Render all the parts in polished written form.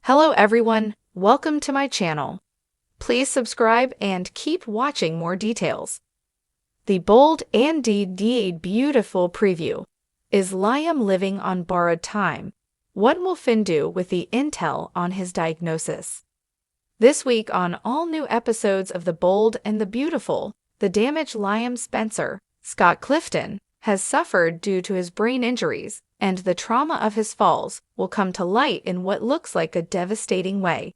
Hello everyone, welcome to my channel. Please subscribe and keep watching more details. The bold and beautiful preview. Is Liam living on borrowed time? What will Finn do with the intel on his diagnosis? This week on all new episodes of The Bold and the Beautiful, the damage Liam Spencer, Scott Clifton, has suffered due to his brain injuries and the trauma of his falls will come to light in what looks like a devastating way.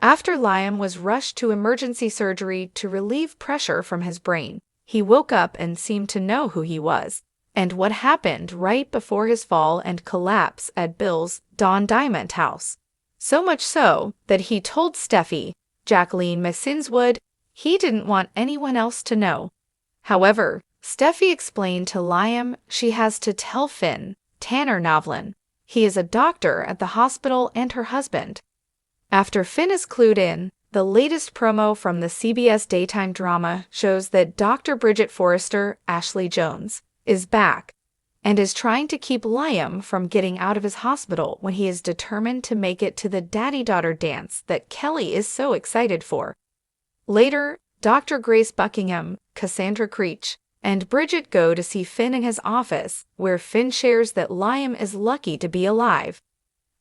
After Liam was rushed to emergency surgery to relieve pressure from his brain, he woke up and seemed to know who he was, and what happened right before his fall and collapse at Bill's Don Diamond house. So much so that he told Steffi, Jacqueline Messinswood, he didn't want anyone else to know. However, Steffi explained to Liam she has to tell Finn, Tanner Novlin. He is a doctor at the hospital and her husband. After Finn is clued in, the latest promo from the CBS daytime drama shows that Dr. Bridget Forrester, Ashley Jones, is back and is trying to keep Liam from getting out of his hospital when he is determined to make it to the daddy-daughter dance that Kelly is so excited for. Later, Dr. Grace Buckingham, Cassandra Creech, and Bridget go to see Finn in his office, where Finn shares that Liam is lucky to be alive.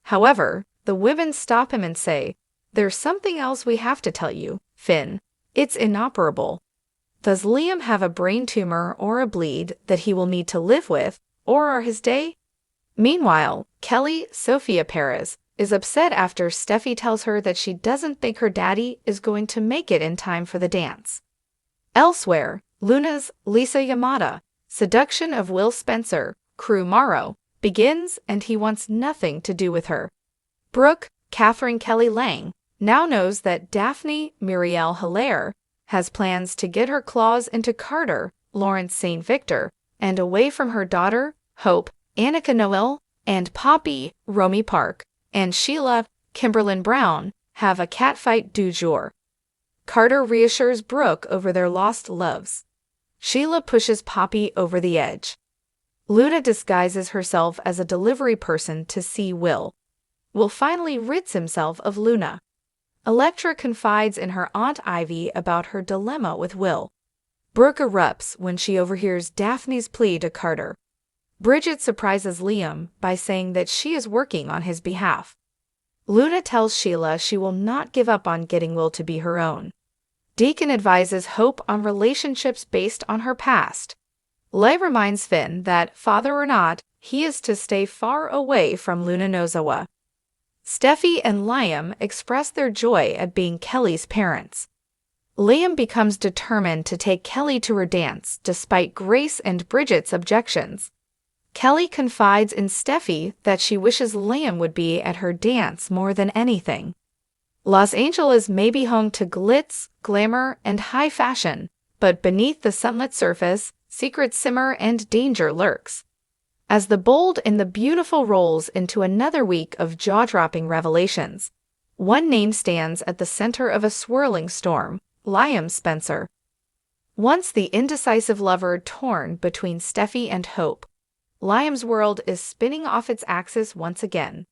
However, the women stop him and say, "There's something else we have to tell you, Finn. It's inoperable." Does Liam have a brain tumor or a bleed that he will need to live with, or are his day? Meanwhile, Kelly, Sophia Perez, is upset after Steffi tells her that she doesn't think her daddy is going to make it in time for the dance. Elsewhere, Luna's Lisa Yamada, seduction of Will Spencer, Crew Morrow, begins and he wants nothing to do with her. Brooke, Catherine Kelly Lang, now knows that Daphne Muriel Hilaire has plans to get her claws into Carter, Lawrence St. Victor, and away from her daughter, Hope, Annika Noel, and Poppy, Romy Park, and Sheila, Kimberlyn Brown, have a catfight du jour. Carter reassures Brooke over their lost loves. Sheila pushes Poppy over the edge. Luna disguises herself as a delivery person to see Will. Will finally rids himself of Luna. Electra confides in her Aunt Ivy about her dilemma with Will. Brooke erupts when she overhears Daphne's plea to Carter. Bridget surprises Liam by saying that she is working on his behalf. Luna tells Sheila she will not give up on getting Will to be her own. Deacon advises Hope on relationships based on her past. Lay reminds Finn that, father or not, he is to stay far away from Luna Nozawa. Steffi and Liam express their joy at being Kelly's parents. Liam becomes determined to take Kelly to her dance despite Grace and Bridget's objections. Kelly confides in Steffi that she wishes Liam would be at her dance more than anything. Los Angeles may be home to glitz, glamour, and high fashion, but beneath the sunlit surface, secret simmer and danger lurks. As the bold and the beautiful rolls into another week of jaw-dropping revelations, one name stands at the center of a swirling storm: Liam Spencer. Once the indecisive lover torn between Steffi and Hope, Liam's world is spinning off its axis once again.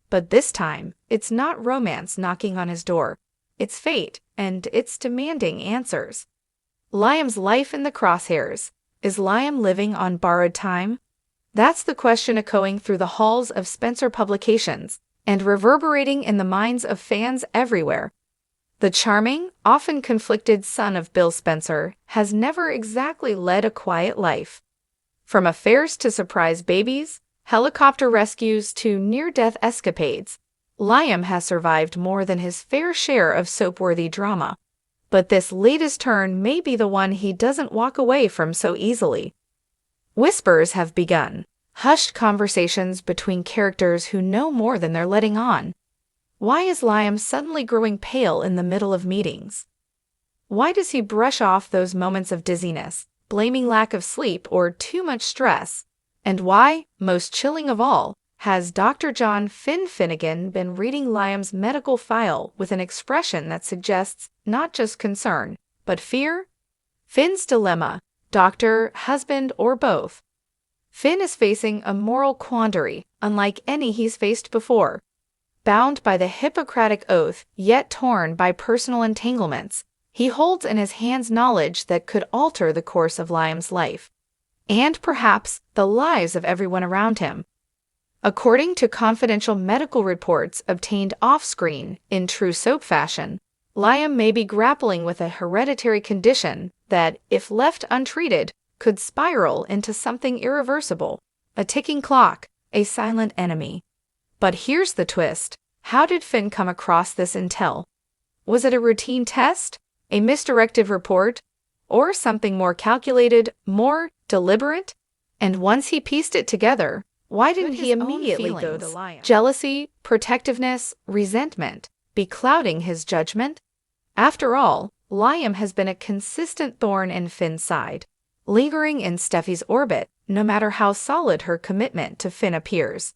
But this time, it's not romance knocking on his door. It's fate, and it's demanding answers. Liam's life in the crosshairs. Is Liam living on borrowed time? That's the question echoing through the halls of Spencer Publications and reverberating in the minds of fans everywhere. The charming, often conflicted son of Bill Spencer has never exactly led a quiet life. From affairs to surprise babies, helicopter rescues to near-death escapades, Liam has survived more than his fair share of soap-worthy drama. But this latest turn may be the one he doesn't walk away from so easily. Whispers have begun, hushed conversations between characters who know more than they're letting on. Why is Liam suddenly growing pale in the middle of meetings? Why does he brush off those moments of dizziness, blaming lack of sleep or too much stress? And why, most chilling of all, has Dr. John Finnegan been reading Liam's medical file with an expression that suggests not just concern, but fear? Finn's dilemma: doctor, husband, or both. Finn is facing a moral quandary unlike any he's faced before. bound by the Hippocratic oath, yet torn by personal entanglements, he holds in his hands knowledge that could alter the course of Liam's life, and perhaps the lives of everyone around him. According to confidential medical reports obtained off-screen in true soap fashion, Liam may be grappling with a hereditary condition that, if left untreated, could spiral into something irreversible, a ticking clock, a silent enemy. But here's the twist. How did Finn come across this intel? Was it a routine test, a misdirected report, or something more calculated, more deliberate? And once he pieced it together, why didn't he immediately go to Liam? Jealousy, protectiveness, resentment be clouding his judgment? After all, Liam has been a consistent thorn in Finn's side, lingering in Steffi's orbit no matter how solid her commitment to Finn appears.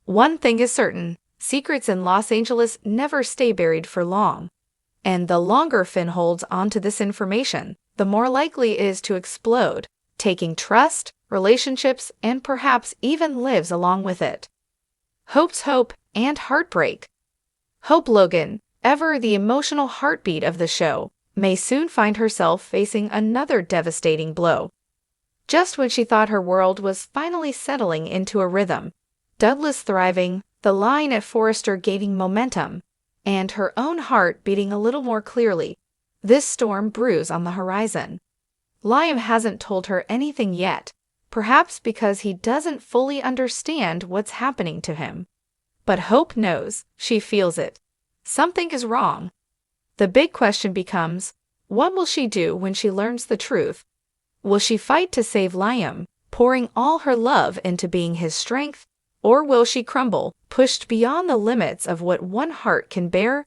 One thing is certain, secrets in Los Angeles never stay buried for long. And the longer Finn holds onto this information, the more likely it is to explode, taking trust, relationships, and perhaps even lives along with it. Hope's hope and heartbreak. Hope Logan, ever the emotional heartbeat of the show, may soon find herself facing another devastating blow. Just when she thought her world was finally settling into a rhythm, Douglas thriving, the line at Forrester gaining momentum, and her own heart beating a little more clearly, this storm brews on the horizon. Liam hasn't told her anything yet, perhaps because he doesn't fully understand what's happening to him. But Hope knows, she feels it. Something is wrong. The big question becomes, what will she do when she learns the truth? Will she fight to save Liam, pouring all her love into being his strength, or will she crumble, pushed beyond the limits of what one heart can bear?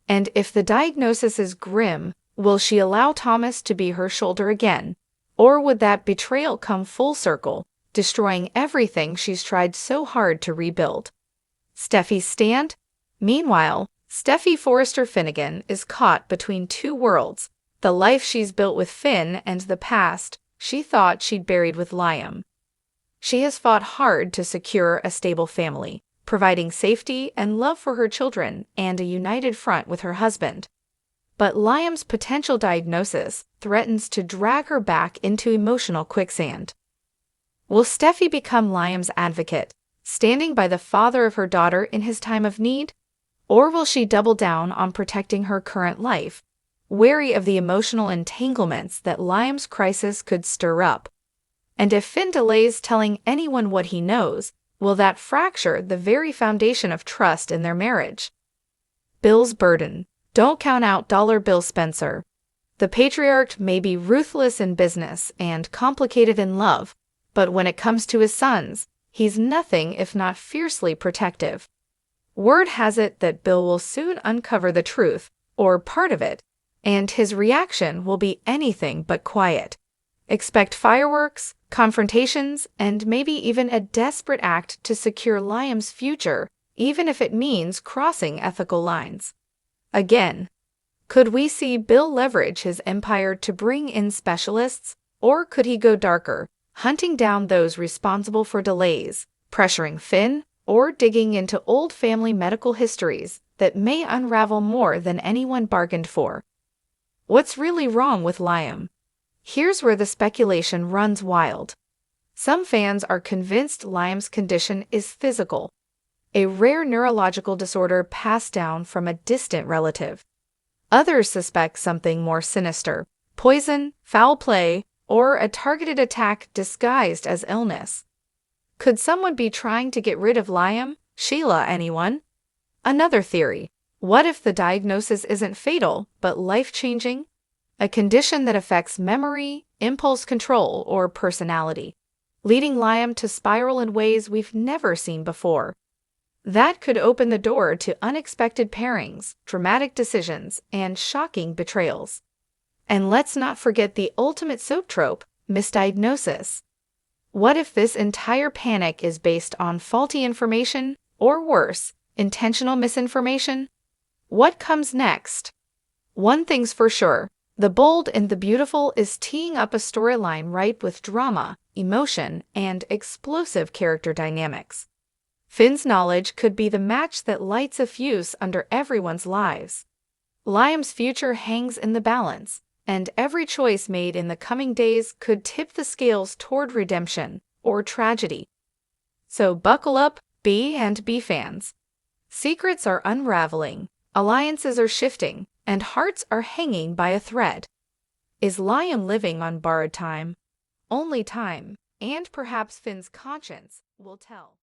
And if the diagnosis is grim, will she allow Thomas to be her shoulder again? Or would that betrayal come full circle, destroying everything she's tried so hard to rebuild? Steffi's stand? Meanwhile, Steffi Forrester Finnegan is caught between two worlds, the life she's built with Finn and the past she thought she'd buried with Liam. She has fought hard to secure a stable family, providing safety and love for her children and a united front with her husband. But Liam's potential diagnosis threatens to drag her back into emotional quicksand. Will Steffi become Liam's advocate, standing by the father of her daughter in his time of need? Or will she double down on protecting her current life, wary of the emotional entanglements that Liam's crisis could stir up? And if Finn delays telling anyone what he knows, will that fracture the very foundation of trust in their marriage? Bill's burden. Don't count out Dollar Bill Spencer. The patriarch may be ruthless in business and complicated in love, but when it comes to his sons, he's nothing if not fiercely protective. Word has it that Bill will soon uncover the truth, or part of it, and his reaction will be anything but quiet. Expect fireworks, confrontations, and maybe even a desperate act to secure Liam's future, even if it means crossing ethical lines. Again, could we see Bill leverage his empire to bring in specialists, or could he go darker, hunting down those responsible for delays, pressuring Finn, or digging into old family medical histories that may unravel more than anyone bargained for? What's really wrong with Liam? Here's where the speculation runs wild. Some fans are convinced Liam's condition is physical, a rare neurological disorder passed down from a distant relative. Others suspect something more sinister, poison, foul play, or a targeted attack disguised as illness. Could someone be trying to get rid of Liam? Sheila, anyone? Another theory. What if the diagnosis isn't fatal, but life-changing? A condition that affects memory, impulse control, or personality, leading Liam to spiral in ways we've never seen before. That could open the door to unexpected pairings, dramatic decisions, and shocking betrayals. And let's not forget the ultimate soap trope, misdiagnosis. What if this entire panic is based on faulty information, or worse, intentional misinformation? What comes next? One thing's for sure. The Bold and the Beautiful is teeing up a storyline ripe with drama, emotion, and explosive character dynamics. Finn's knowledge could be the match that lights a fuse under everyone's lives. Liam's future hangs in the balance, and every choice made in the coming days could tip the scales toward redemption or tragedy. So buckle up, B&B fans. Secrets are unraveling, alliances are shifting, and hearts are hanging by a thread. Is Liam living on borrowed time? Only time, and perhaps Finn's conscience, will tell.